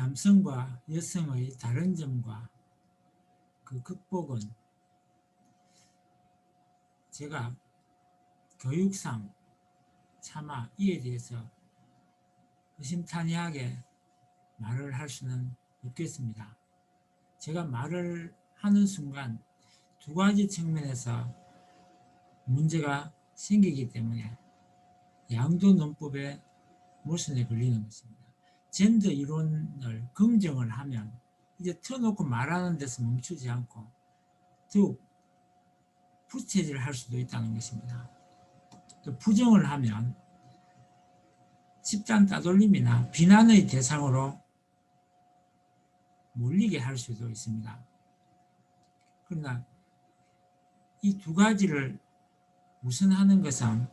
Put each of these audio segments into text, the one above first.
남성과 여성의 다른 점과 그 극복은 제가 교육상 차마 이에 대해서 의심탄회하게 말을 할 수는 없겠습니다. 제가 말을 하는 순간 두 가지 측면에서 문제가 생기기 때문에 양도 논법의 모순에 걸리는 것입니다. 젠더 이론을 긍정을 하면 이제 터놓고 말하는 데서 멈추지 않고 더욱 부채질을 할 수도 있다는 것입니다. 또 부정을 하면 집단 따돌림이나 비난의 대상으로 몰리게 할 수도 있습니다. 그러나 이 두 가지를 우선하는 것은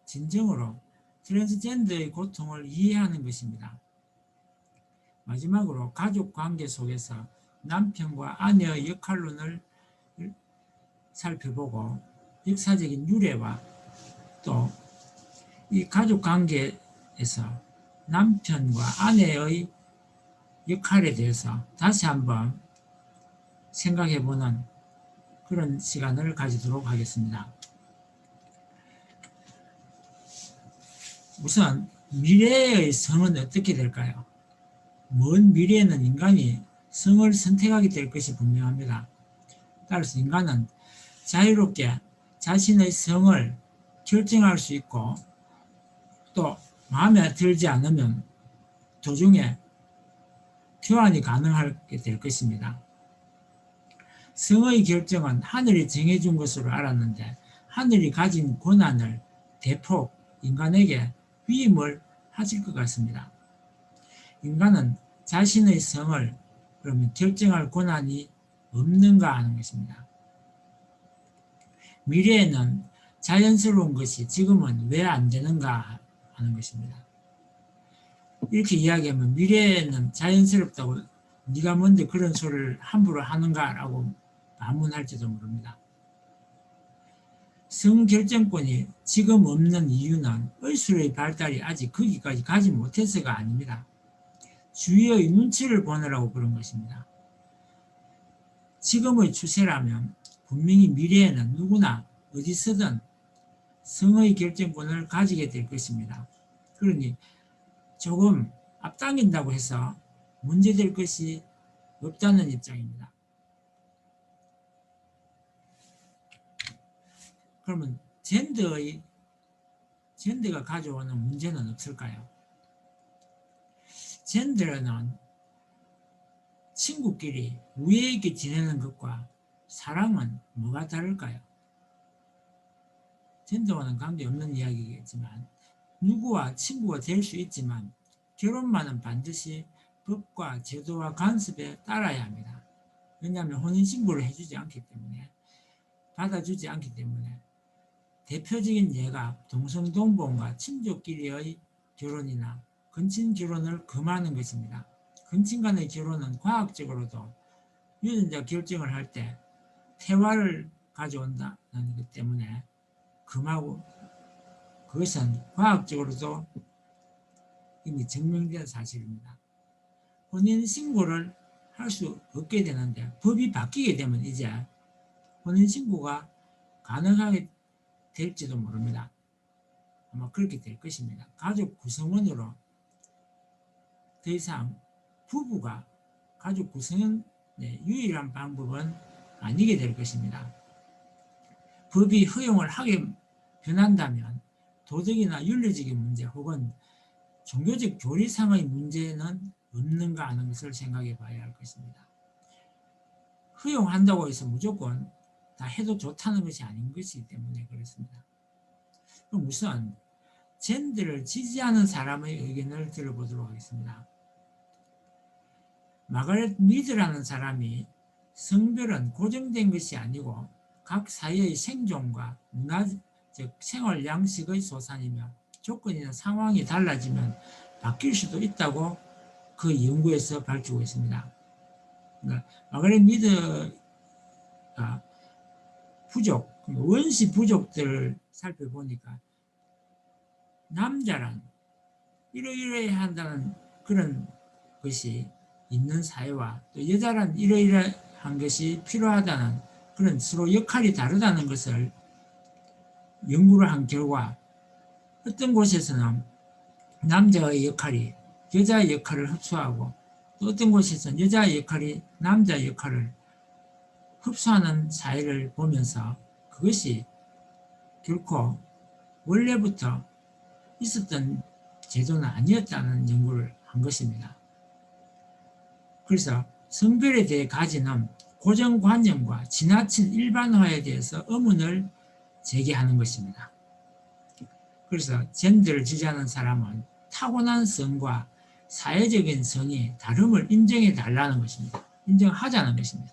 진정으로 트랜스젠더의 고통을 이해하는 것입니다. 마지막으로 가족관계 속에서 남편과 아내의 역할론을 살펴보고 역사적인 유래와 또 이 가족관계에서 남편과 아내의 역할에 대해서 다시 한번 생각해보는 그런 시간을 가지도록 하겠습니다. 우선 미래의 성은 어떻게 될까요? 먼 미래에는 인간이 성을 선택하게 될 것이 분명합니다. 따라서 인간은 자유롭게 자신의 성을 결정할 수 있고 또 마음에 들지 않으면 도중에 교환이 가능하게 될 것입니다. 성의 결정은 하늘이 정해준 것으로 알았는데 하늘이 가진 권한을 대폭 인간에게 위임을 하실 것 같습니다. 인간은 자신의 성을 그러면 결정할 권한이 없는가 하는 것입니다. 미래에는 자연스러운 것이 지금은 왜 안 되는가 하는 것입니다. 이렇게 이야기하면 미래에는 자연스럽다고 네가 뭔데 그런 소리를 함부로 하는가 라고 반문할지도 모릅니다. 성결정권이 지금 없는 이유는 의술의 발달이 아직 거기까지 가지 못해서가 아닙니다. 주위의 눈치를 보느라고 그런 것입니다. 지금의 추세라면 분명히 미래에는 누구나 어디서든 성의 결정권을 가지게 될 것입니다. 그러니 조금 앞당긴다고 해서 문제될 것이 없다는 입장입니다. 그러면 젠더가 가져오는 문제는 없을까요? 젠더는 친구끼리 우애 있게 지내는 것과 사랑은 뭐가 다를까요? 젠더와는 관계없는 이야기겠지만 누구와 친구가 될 수 있지만 결혼만은 반드시 법과 제도와 간섭에 따라야 합니다. 왜냐하면 혼인신고를 해주지 않기 때문에 받아주지 않기 때문에 대표적인 예가 동성동본과 친족끼리의 결혼이나 근친 결혼을 금하는 것입니다. 근친 간의 결혼은 과학적으로도 유전자 결정을 할 때 태화를 가져온다는 것 때문에 금하고 그것은 과학적으로도 이미 증명된 사실입니다. 혼인신고를 할 수 없게 되는데 법이 바뀌게 되면 이제 혼인신고가 가능하게 될지도 모릅니다. 아마 그렇게 될 것입니다. 가족 구성원으로 더 이상 부부가 가족 구성원의 유일한 방법은 아니게 될 것입니다. 법이 허용을 하게 변한다면 도덕이나 윤리적인 문제 혹은 종교적 교리상의 문제는 없는가 하는 것을 생각해 봐야 할 것입니다. 허용한다고 해서 무조건 다 해도 좋다는 것이 아닌 것이기 때문에 그렇습니다. 그럼 우선 젠더를 지지하는 사람의 의견을 들어보도록 하겠습니다. 마가렛 미드라는 사람이 성별은 고정된 것이 아니고 각 사회의 생존과 문화적 생활 양식의 소산이며 조건이나 상황이 달라지면 바뀔 수도 있다고 그 연구에서 밝히고 있습니다. 그러니까 마가렛 미드가 부족, 원시 부족들을 살펴보니까 남자란 이러이러해야 한다는 그런 것이 있는 사회와 또 여자란 이러이러한 것이 필요하다는 그런 서로 역할이 다르다는 것을 연구를 한 결과 어떤 곳에서는 남자의 역할이 여자의 역할을 흡수하고 또 어떤 곳에서는 여자의 역할이 남자의 역할을 흡수하는 사회를 보면서 그것이 결코 원래부터 있었던 제도는 아니었다는 연구를 한 것입니다. 그래서 성별에 대해 가지는 고정관념과 지나친 일반화에 대해서 의문을 제기하는 것입니다. 그래서 젠더를 지지하는 사람은 타고난 성과 사회적인 성이 다름을 인정해 달라는 것입니다. 인정하자는 것입니다.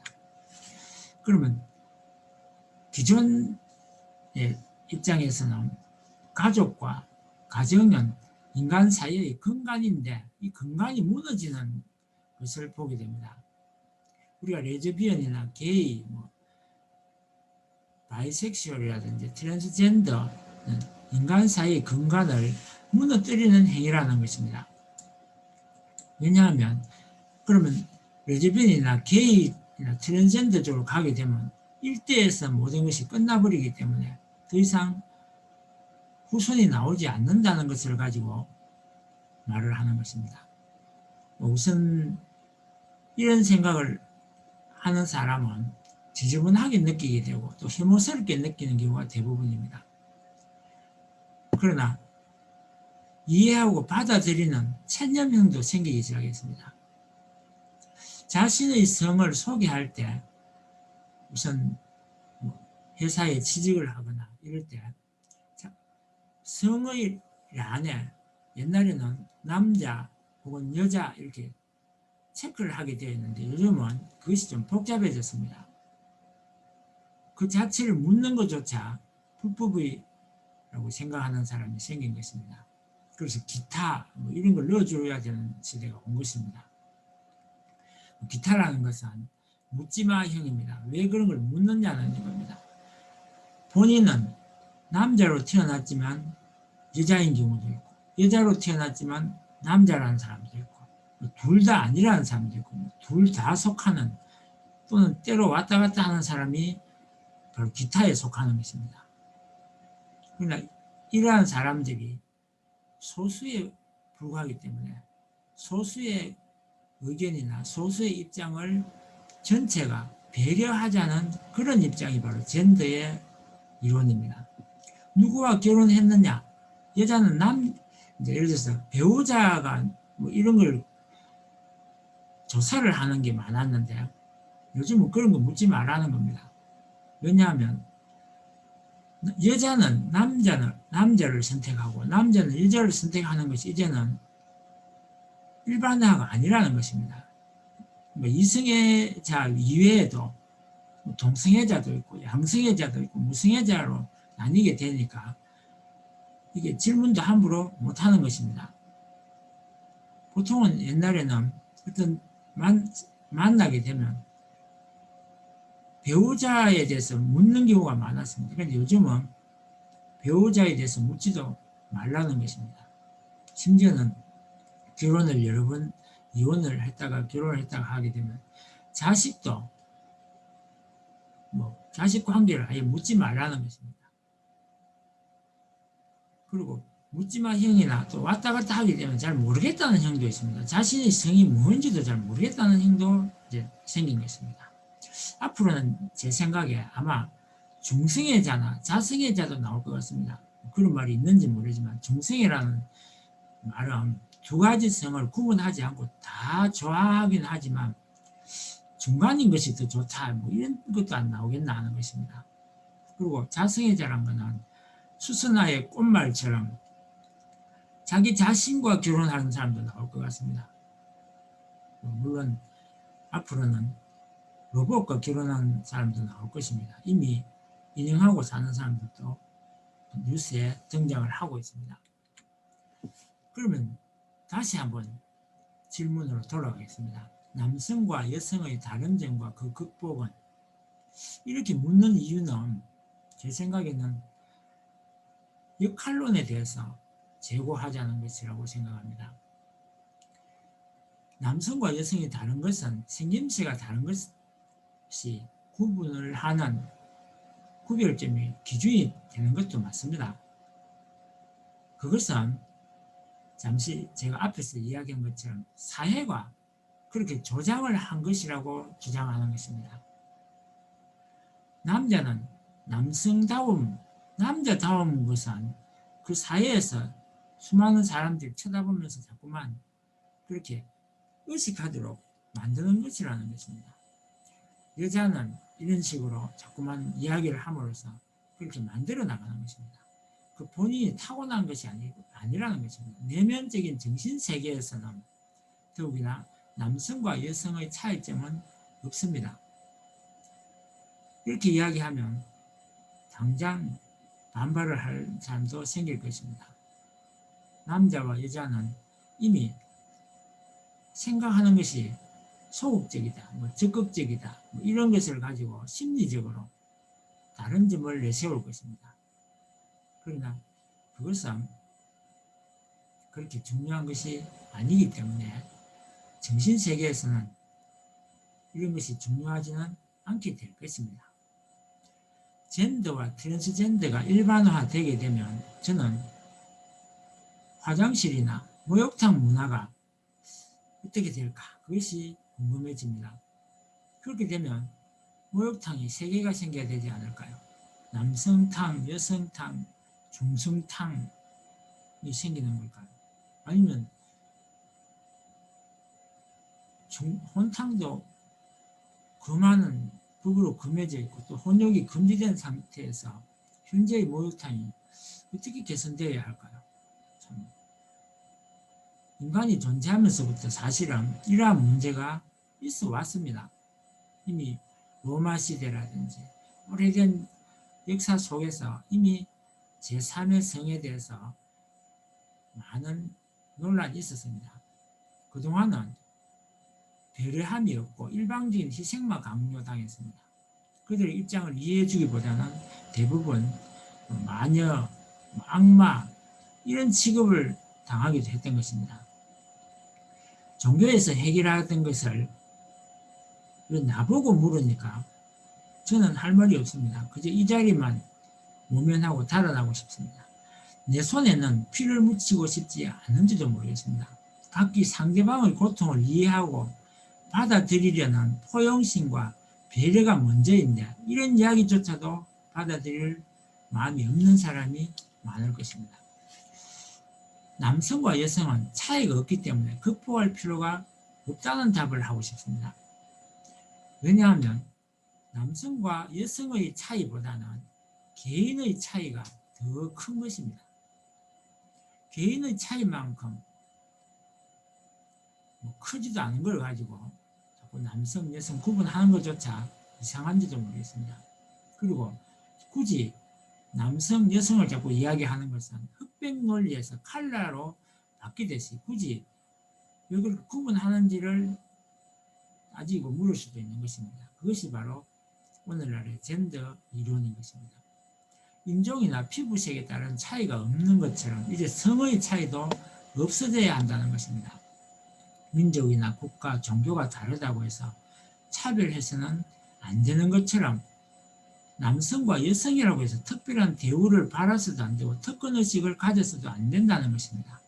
그러면 기존의 입장에서는 가족과 가정은 인간 사이의 근간인데 이 근간이 무너지는 것을 보게 됩니다. 우리가 레즈비언이나 게이, 바이섹슈얼이라든지 트랜스젠더는 인간 사이의 근간을 무너뜨리는 행위라는 것입니다. 왜냐하면 그러면 레즈비언이나 게이나 트랜스젠더 쪽으로 가게 되면 일대에서 모든 것이 끝나버리기 때문에 더 이상 후손이 나오지 않는다는 것을 가지고 말을 하는 것입니다. 우선 이런 생각을 하는 사람은 지저분하게 느끼게 되고 또 혐오스럽게 느끼는 경우가 대부분입니다. 그러나 이해하고 받아들이는 체념형도 생기기 시작했습니다. 자신의 성을 소개할 때 우선 회사에 취직을 하거나 이럴 때 성의 란에 옛날에는 남자 혹은 여자 이렇게 체크를 하게 되어 있는데 요즘은 그것이 좀 복잡해졌습니다. 그 자체를 묻는 것조차 불법이라고 생각하는 사람이 생긴 것입니다. 그래서 기타 이런 걸 넣어줘야 되는 시대가 온 것입니다. 기타라는 것은 묻지마형입니다. 왜 그런 걸 묻느냐는 이겁니다. 본인은 남자로 태어났지만 여자인 경우도 있고 여자로 태어났지만 남자라는 사람도 있고 둘 다 아니라는 사람도 있고 둘 다 속하는 또는 때로 왔다 갔다 하는 사람이 바로 기타에 속하는 것입니다. 그러나 이러한 사람들이 소수에 불과하기 때문에 소수의 의견이나 소수의 입장을 전체가 배려하자는 그런 입장이 바로 젠더의 이론입니다. 누구와 결혼했느냐? 여자는 예를 들어서 배우자가 이런 걸 조사를 하는 게 많았는데 요즘은 그런 거 묻지 말라는 겁니다. 왜냐하면 여자는 남자를 선택하고 남자는 여자를 선택하는 것이 이제는 일반화가 아니라는 것입니다. 이성애자 이외에도 동성애자도 있고 양성애자도 있고 무성애자로 나뉘게 되니까 이게 질문도 함부로 못하는 것입니다. 보통은 옛날에는 어떤 만나게 되면 배우자에 대해서 묻는 경우가 많았습니다. 그런데 요즘은 배우자에 대해서 묻지도 말라는 것입니다. 심지어는 결혼을 여러 번 이혼을 했다가 결혼을 했다가 하게 되면 자식도 자식 관계를 아예 묻지 말라는 것입니다. 그리고 묻지마 형이나 또 왔다 갔다 하게 되면 잘 모르겠다는 형도 있습니다. 자신의 성이 뭔지도 잘 모르겠다는 형도 이제 생긴 것입니다. 앞으로는 제 생각에 아마 중성애자나 자성애자도 나올 것 같습니다. 그런 말이 있는지 모르지만 중성애라는 말은 두 가지 성을 구분하지 않고 다 좋아하긴 하지만 중간인 것이 더 좋다 이런 것도 안 나오겠나 하는 것입니다. 그리고 자성애자란 것은 수선화의 꽃말처럼 자기 자신과 결혼하는 사람도 나올 것 같습니다. 물론 앞으로는 로봇과 결혼한 사람도 나올 것입니다. 이미 인형하고 사는 사람들도 뉴스에 등장을 하고 있습니다. 그러면 다시 한번 질문으로 돌아가겠습니다. 남성과 여성의 다른 점과 그 극복은 이렇게 묻는 이유는 제 생각에는 역할론에 대해서 제고하자는 것이라고 생각합니다. 남성과 여성이 다른 것은 생김새가 다른 것이 구분을 하는 구별점이 기준이 되는 것도 맞습니다. 그것은 잠시 제가 앞에서 이야기한 것처럼 사회가 그렇게 조장을 한 것이라고 주장하는 것입니다. 남자는 남자다운 것은 그 사회에서 수많은 사람들이 쳐다보면서 자꾸만 그렇게 의식하도록 만드는 것이라는 것입니다. 여자는 이런 식으로 자꾸만 이야기를 함으로써 그렇게 만들어 나가는 것입니다. 그 본인이 타고난 것이 아니라는 것입니다. 내면적인 정신세계에서는 더욱이나 남성과 여성의 차이점은 없습니다. 이렇게 이야기하면 당장 반발을 할 사람도 생길 것입니다. 남자와 여자는 이미 생각하는 것이 소극적이다, 적극적이다, 이런 것을 가지고 심리적으로 다른 점을 내세울 것입니다. 그러나 그것은 그렇게 중요한 것이 아니기 때문에 정신세계에서는 이런 것이 중요하지는 않게 될 것입니다. 젠더와 트랜스젠더가 일반화되게 되면 저는 화장실이나 목욕탕 문화가 어떻게 될까? 그것이 궁금해집니다. 그렇게 되면 목욕탕이 3개가 생겨야 되지 않을까요? 남성탕, 여성탕, 중성탕이 생기는 걸까요? 아니면 혼탕도 금하는 법으로 금해져 있고 또 혼욕이 금지된 상태에서 현재의 목욕탕이 어떻게 개선되어야 할까요? 참. 인간이 존재하면서부터 사실은 이러한 문제가 있어 왔습니다. 이미 로마 시대라든지 오래된 역사 속에서 이미 제3의 성에 대해서 많은 논란이 있었습니다. 그동안은 배려함이 없고 일방적인 희생만 강요당했습니다. 그들의 입장을 이해해주기보다는 대부분 마녀, 악마 이런 취급을 당하기도 했던 것입니다. 종교에서 해결하던 것을 나보고 물으니까 저는 할 말이 없습니다. 그저 이 자리만 모면하고 달아나고 싶습니다. 내 손에는 피를 묻히고 싶지 않은지도 모르겠습니다. 각기 상대방의 고통을 이해하고 받아들이려는 포용심과 배려가 먼저인데 이런 이야기조차도 받아들일 마음이 없는 사람이 많을 것입니다. 남성과 여성은 차이가 없기 때문에 극복할 필요가 없다는 답을 하고 싶습니다. 왜냐하면 남성과 여성의 차이보다는 개인의 차이가 더 큰 것입니다. 개인의 차이만큼 크지도 않은 걸 가지고 자꾸 남성, 여성 구분하는 것조차 이상한지도 모르겠습니다. 그리고 굳이 남성, 여성을 자꾸 이야기하는 것은 흑백 논리에서 칼라로 바뀌듯이 굳이 이걸 구분하는지를 따지고 물을 수도 있는 것입니다. 그것이 바로 오늘날의 젠더 이론인 것입니다. 인종이나 피부색에 따른 차이가 없는 것처럼 이제 성의 차이도 없어져야 한다는 것입니다. 민족이나 국가, 종교가 다르다고 해서 차별해서는 안 되는 것처럼 남성과 여성이라고 해서 특별한 대우를 받아서도 안 되고 특권의식을 가져서도 안 된다는 것입니다.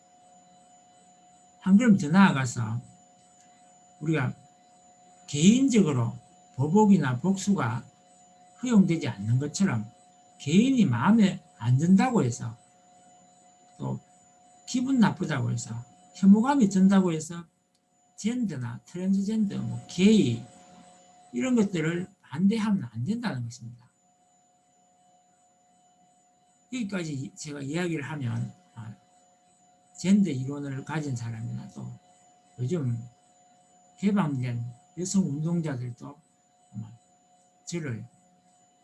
한 걸음 더 나아가서 우리가 개인적으로 보복이나 복수가 허용되지 않는 것처럼 개인이 마음에 안 든다고 해서 또 기분 나쁘다고 해서 혐오감이 든다고 해서 젠더나 트랜스젠더, 게이 이런 것들을 반대하면 안 된다는 것입니다. 여기까지 제가 이야기를 하면 젠더 이론을 가진 사람이나 또 요즘 개방된 여성 운동자들도 저를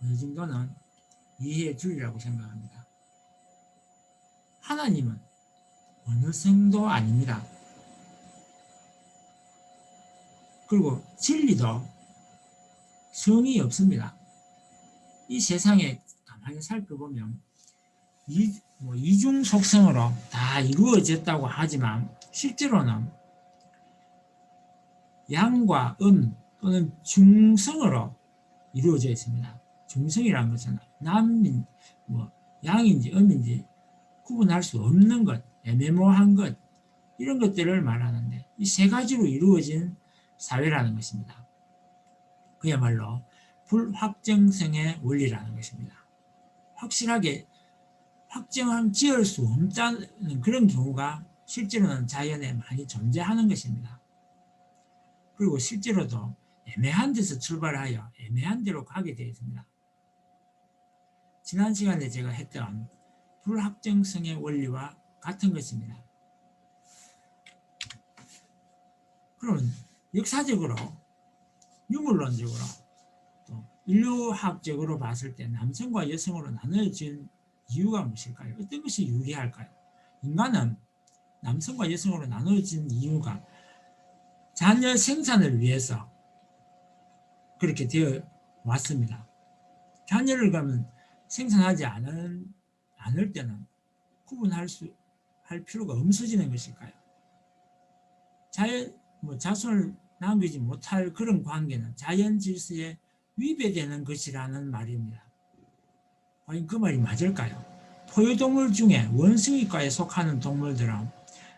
어느 정도는 이해해 주리라고 생각합니다. 하나님은 어느 성도 아닙니다. 그리고 진리도 성이 없습니다. 이 세상에 가만히 살펴보면 이중 속성으로 다 이루어졌다고 하지만 실제로는 양과 음 또는 중성으로 이루어져 있습니다. 중성이라는 것은 뭐 양인지 음인지 구분할 수 없는 것, 애매모호한 것, 이런 것들을 말하는데 이 세 가지로 이루어진 사회라는 것입니다. 그야말로 불확정성의 원리라는 것입니다. 확실하게 확정을 지을 수 없다는 그런 경우가 실제로는 자연에 많이 존재하는 것입니다. 그리고 실제로도 애매한 데서 출발하여 애매한 데로 가게 되어 있습니다. 지난 시간에 제가 했던 불확정성의 원리와 같은 것입니다. 그러면 역사적으로, 유물론적으로, 또 인류학적으로 봤을 때 남성과 여성으로 나눠진 이유가 무엇일까요? 어떤 것이 유리할까요? 인간은 남성과 여성으로 나눠진 이유가 자녀 생산을 위해서 그렇게 되어 왔습니다. 자녀를 그러면 생산하지 않을 때는 할 필요가 없어지는 것일까요? 자손을 남기지 못할 그런 관계는 자연 질서에 위배되는 것이라는 말입니다. 과연 그 말이 맞을까요? 포유동물 중에 원숭이과에 속하는 동물들은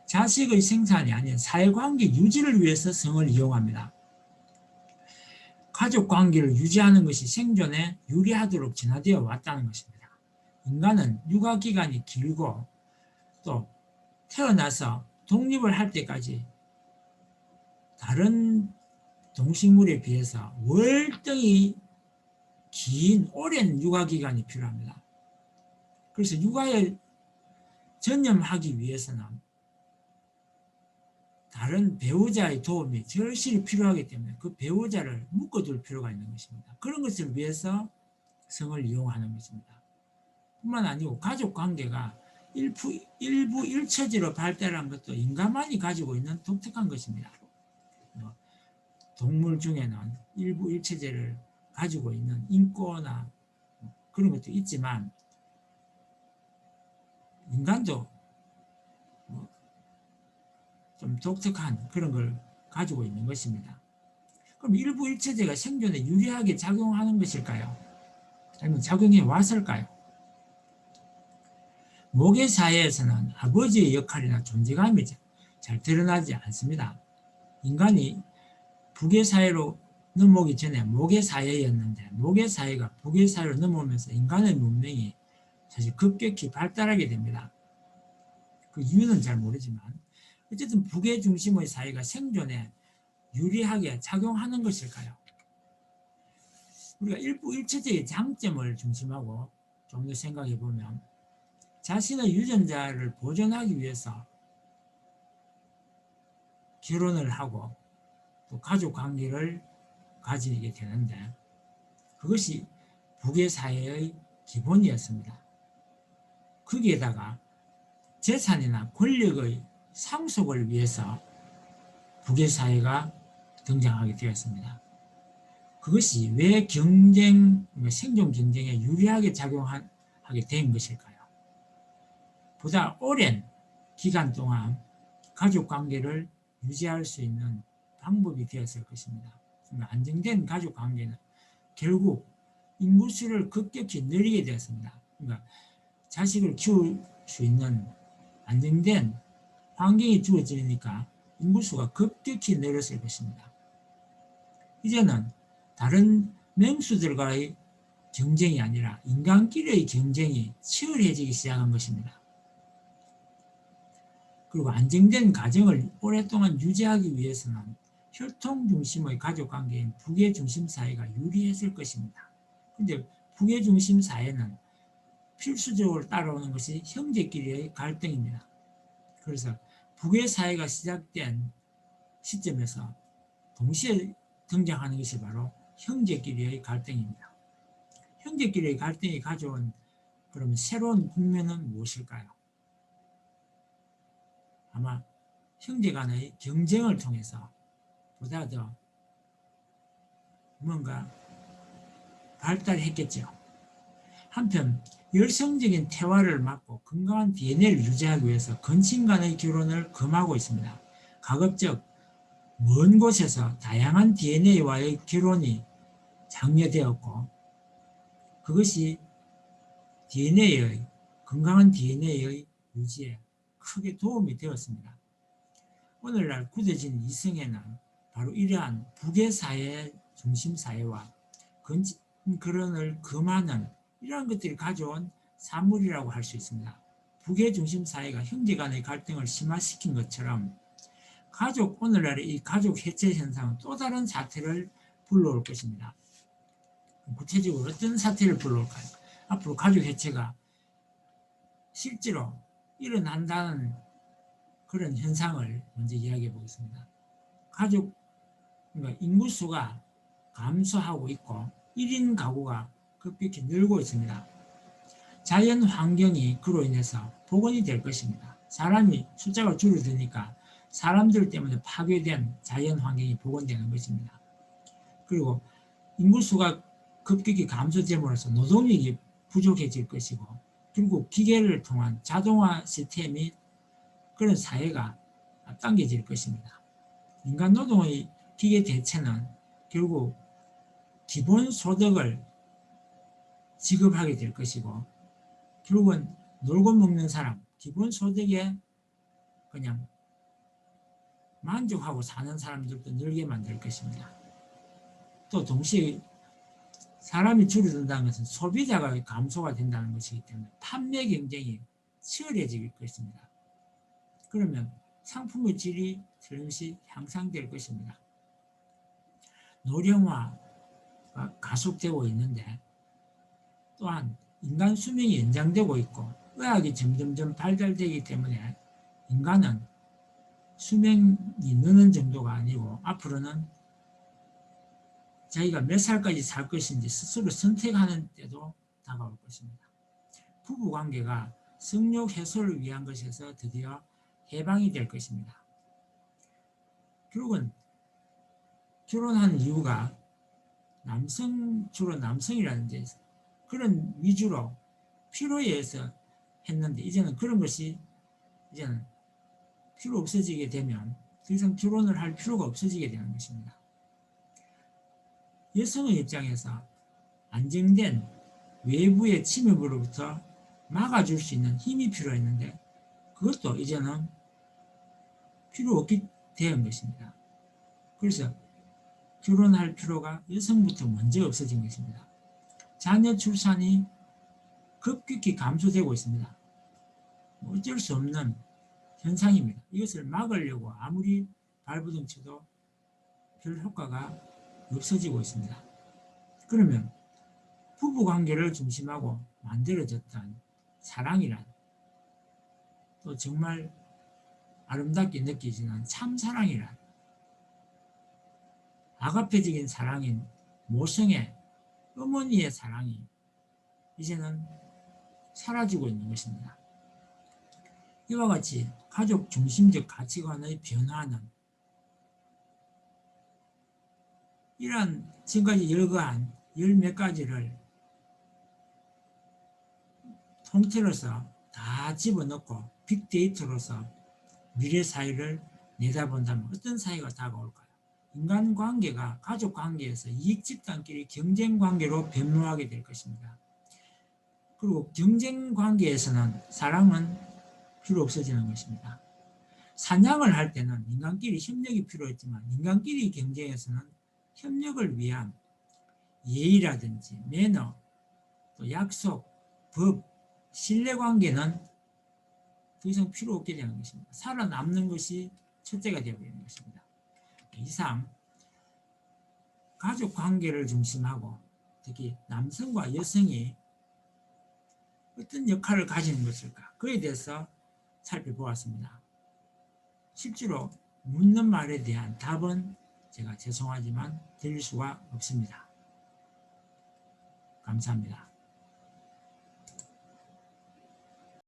자식의 생산이 아닌 사회관계 유지를 위해서 성을 이용합니다. 가족관계를 유지하는 것이 생존에 유리하도록 진화되어 왔다는 것입니다. 인간은 육아기간이 길고 또 태어나서 독립을 할 때까지 다른 동식물에 비해서 월등히 긴 오랜 육아기간이 필요합니다. 그래서 육아에 전념하기 위해서는 다른 배우자의 도움이 절실히 필요하기 때문에 그 배우자를 묶어둘 필요가 있는 것입니다. 그런 것을 위해서 성을 이용하는 것입니다. 뿐만 아니고 가족관계가 일부 일처제로 발달한 것도 인간만이 가지고 있는 독특한 것입니다. 동물 중에는 일부 일체제를 가지고 있는 인꼬나 그런 것도 있지만 인간도 좀 독특한 그런 걸 가지고 있는 것입니다. 그럼 일부 일체제가 생존에 유리하게 작용하는 것일까요? 아니면 작용해 왔을까요? 모계 사회에서는 아버지의 역할이나 존재감이 잘 드러나지 않습니다. 인간이 부계 사회로 넘어오기 전에 모계 사회였는데 모계 사회가 부계 사회로 넘어오면서 인간의 문명이 사실 급격히 발달하게 됩니다. 그 이유는 잘 모르지만 어쨌든 부계 중심의 사회가 생존에 유리하게 작용하는 것일까요? 우리가 일부 일체제의 장점을 중심하고 좀 더 생각해 보면 자신의 유전자를 보존하기 위해서 결혼을 하고 또 가족 관계를 가지게 되는데 그것이 부계 사회의 기본이었습니다. 거기에다가 재산이나 권력의 상속을 위해서 부계 사회가 등장하게 되었습니다. 그것이 왜 생존 경쟁에 유리하게 작용하게 된 것일까요? 보다 오랜 기간 동안 가족관계를 유지할 수 있는 방법이 되었을 것입니다. 안정된 가족관계는 결국 인구수를 급격히 늘리게 되었습니다. 그러니까 자식을 키울 수 있는 안정된 환경이 주어지니까 인구수가 급격히 늘었을 것입니다. 이제는 다른 맹수들과의 경쟁이 아니라 인간끼리의 경쟁이 치열해지기 시작한 것입니다. 그리고 안정된 가정을 오랫동안 유지하기 위해서는 혈통 중심의 가족관계인 부계 중심 사회가 유리했을 것입니다. 그런데 부계 중심 사회는 필수적으로 따라오는 것이 형제끼리의 갈등입니다. 그래서 부계 사회가 시작된 시점에서 동시에 등장하는 것이 바로 형제끼리의 갈등입니다. 형제끼리의 갈등이 가져온 그러면 새로운 국면은 무엇일까요? 아마 형제 간의 경쟁을 통해서 보다 더 뭔가 발달했겠죠. 한편 열성적인 태화를 막고 건강한 DNA를 유지하기 위해서 근친 간의 결혼을 금하고 있습니다. 가급적 먼 곳에서 다양한 DNA와의 결혼이 장려되었고 그것이 DNA의 건강한 DNA의 유지에 크게 도움이 되었습니다. 오늘날 굳어진 이성에는 바로 이러한 북의 사회 중심 사회와 그런을 금하는 이러한 것들이 가져온 산물이라고 할 수 있습니다. 북의 중심 사회가 형제 간의 갈등을 심화시킨 것처럼 오늘날의 이 가족 해체 현상은 또 다른 사태를 불러올 것입니다. 구체적으로 어떤 사태를 불러올까요? 앞으로 가족 해체가 실제로 일어난다는 그런 현상을 먼저 이야기해 보겠습니다. 그러니까 인구수가 감소하고 있고 1인 가구가 급격히 늘고 있습니다. 자연 환경이 그로 인해서 복원이 될 것입니다. 사람이 숫자가 줄어드니까 사람들 때문에 파괴된 자연 환경이 복원되는 것입니다. 그리고 인구수가 급격히 감소됨으로써 노동력이 부족해질 것이고 결국 기계를 통한 자동화 시스템이 그런 사회가 앞당겨질 것입니다. 인간 노동의 기계 대체는 결국 기본소득을 지급하게 될 것이고 결국은 놀고 먹는 사람, 기본소득에 그냥 만족하고 사는 사람들도 늘게 만들 것입니다. 또 동시에 사람이 줄어든다는 것은 소비자가 감소가 된다는 것이기 때문에 판매 경쟁이 치열해질 것입니다. 그러면 상품의 질이 틀림없이 향상될 것입니다. 노령화가 가속되고 있는데 또한 인간 수명이 연장되고 있고 의학이 점점점 발달되기 때문에 인간은 수명이 느는 정도가 아니고 앞으로는 자기가 몇 살까지 살 것인지 스스로 선택하는 때도 다가올 것입니다. 부부관계가 성욕 해소를 위한 것에서 드디어 해방이 될 것입니다. 결국은 결혼한 이유가 주로 남성이라는데 그런 위주로 필요에 의해서 했는데 이제는 그런 것이 이제는 필요 없어지게 되면 더 이상 결혼을 할 필요가 없어지게 되는 것입니다. 여성의 입장에서 안정된 외부의 침입으로부터 막아줄 수 있는 힘이 필요했는데 그것도 이제는 필요 없게 된 것입니다. 그래서 결혼할 필요가 여성부터 먼저 없어진 것입니다. 자녀 출산이 급격히 감소되고 있습니다. 어쩔 수 없는 현상입니다. 이것을 막으려고 아무리 발버둥 쳐도 별 효과가 없어지고 있습니다. 그러면 부부관계를 중심하고 만들어졌던 사랑이란 또 정말 아름답게 느껴지는 참사랑이란 아가페적인 사랑인 모성의 어머니의 사랑이 이제는 사라지고 있는 것입니다. 이와 같이 가족 중심적 가치관의 변화는 이러한 지금까지 열거한 열 몇 가지를 통틀어서 다 집어넣고 빅데이터로서 미래 사회를 내다본다면 어떤 사회가 다가올까요? 인간관계가 가족관계에서 이익집단끼리 경쟁관계로 변모하게 될 것입니다. 그리고 경쟁관계에서는 사랑은 필요 없어지는 것입니다. 사냥을 할 때는 인간끼리 협력이 필요했지만 인간끼리 경쟁에서는 협력을 위한 예의라든지 매너, 또 약속, 법, 신뢰관계는 더 이상 필요 없게 되는 것입니다. 살아남는 것이 첫째가 되어버리는 것입니다. 이상 가족관계를 중심하고 특히 남성과 여성이 어떤 역할을 가지는 것일까 그에 대해서 살펴보았습니다. 실제로 묻는 말에 대한 답은 제가 죄송하지만 드릴 수가 없습니다. 감사합니다.